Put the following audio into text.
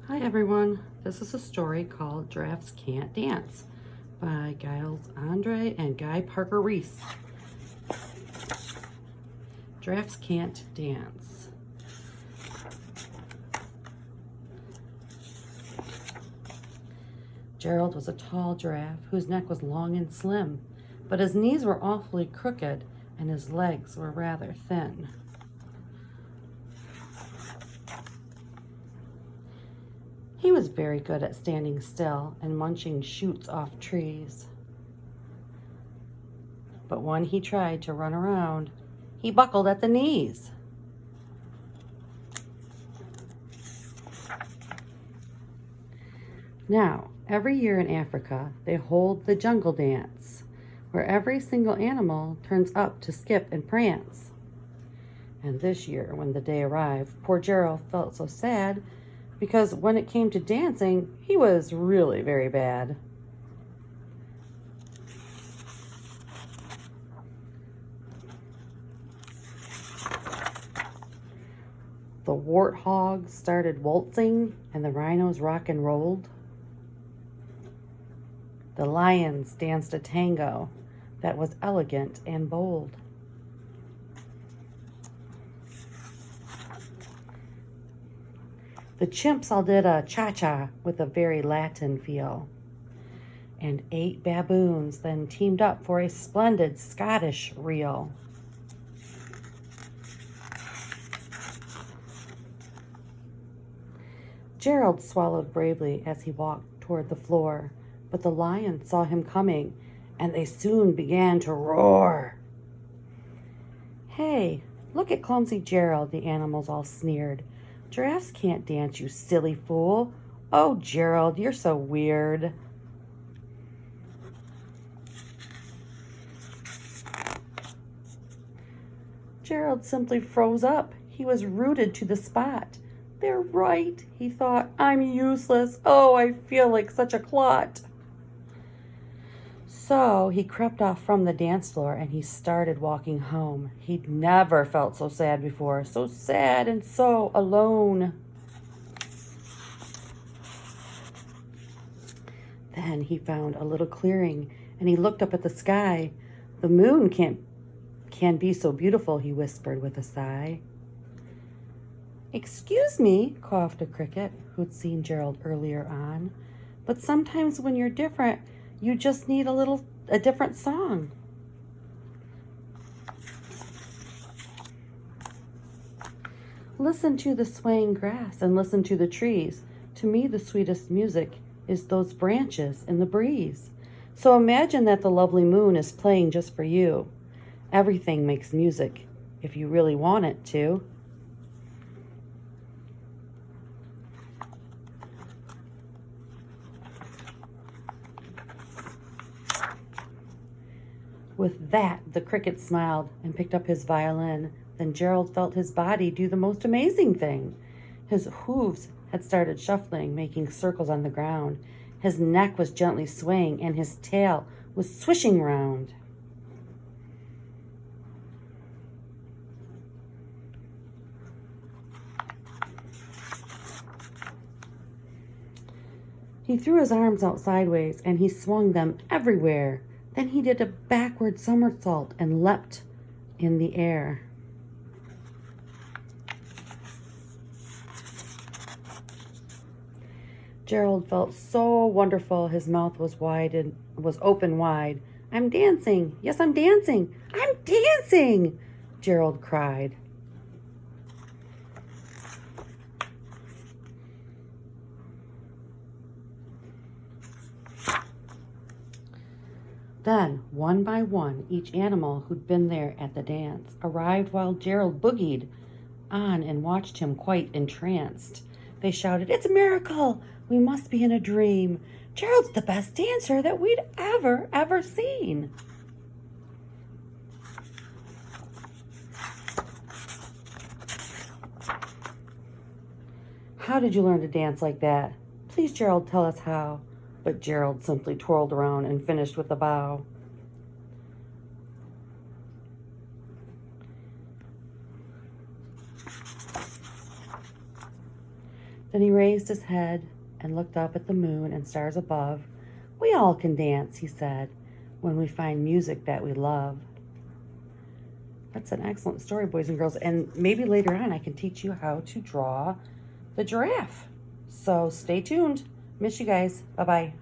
Hi everyone, this is a story called Giraffes Can't Dance by Giles Andreae and Parker-Rees. Giraffes Can't Dance. Gerald was a tall giraffe whose neck was long and slim, but his knees were awfully crooked and his legs were rather thin. He was very good at standing still and munching shoots off trees. But when he tried to run around, he buckled at the knees. Now, every year in Africa, they hold the jungle dance, where every single animal turns up to skip and prance. And this year, when the day arrived, poor Gerald felt so sad because when it came to dancing, he was really very bad. The warthogs started waltzing and the rhinos rock and rolled. The lions danced a tango that was elegant and bold. The chimps all did a cha-cha with a very Latin feel. And 8 baboons then teamed up for a splendid Scottish reel. Gerald swallowed bravely as he walked toward the floor, but the lions saw him coming, and they soon began to roar. "Hey, look at clumsy Gerald," the animals all sneered. "Giraffes can't dance, you silly fool. Oh, Gerald, you're so weird." Gerald simply froze up. He was rooted to the spot. "They're right," he thought. "I'm useless. Oh, I feel like such a clot." So he crept off from the dance floor and he started walking home. He'd never felt so sad before, so sad and so alone. Then he found a little clearing and he looked up at the sky. "The moon can be so beautiful," he whispered with a sigh. "Excuse me," coughed a cricket who'd seen Gerald earlier on, "but sometimes when you're different, you just need a different song." "Listen to the swaying grass and listen to the trees. To me, the sweetest music is those branches in the breeze. So imagine that the lovely moon is playing just for you. Everything makes music if you really want it to." With that, the cricket smiled and picked up his violin. Then Gerald felt his body do the most amazing thing. His hooves had started shuffling, making circles on the ground. His neck was gently swaying, and his tail was swishing round. He threw his arms out sideways, and he swung them everywhere. Then he did a backward somersault and leapt in the air. Gerald felt so wonderful. His mouth was open wide. "I'm dancing. Yes, I'm dancing. I'm dancing," Gerald cried. Then, one by one, each animal who'd been there at the dance arrived while Gerald boogied on and watched him quite entranced. They shouted, "It's a miracle! We must be in a dream. Gerald's the best dancer that we'd ever seen." "How did you learn to dance like that? Please, Gerald, tell us how." But Gerald simply twirled around and finished with a bow. Then he raised his head and looked up at the moon and stars above. We all can dance, he said, when we find music that we love. That's an excellent story, boys and girls. And maybe later on I can teach you how to draw the giraffe. So stay tuned. Miss you guys. Bye-bye.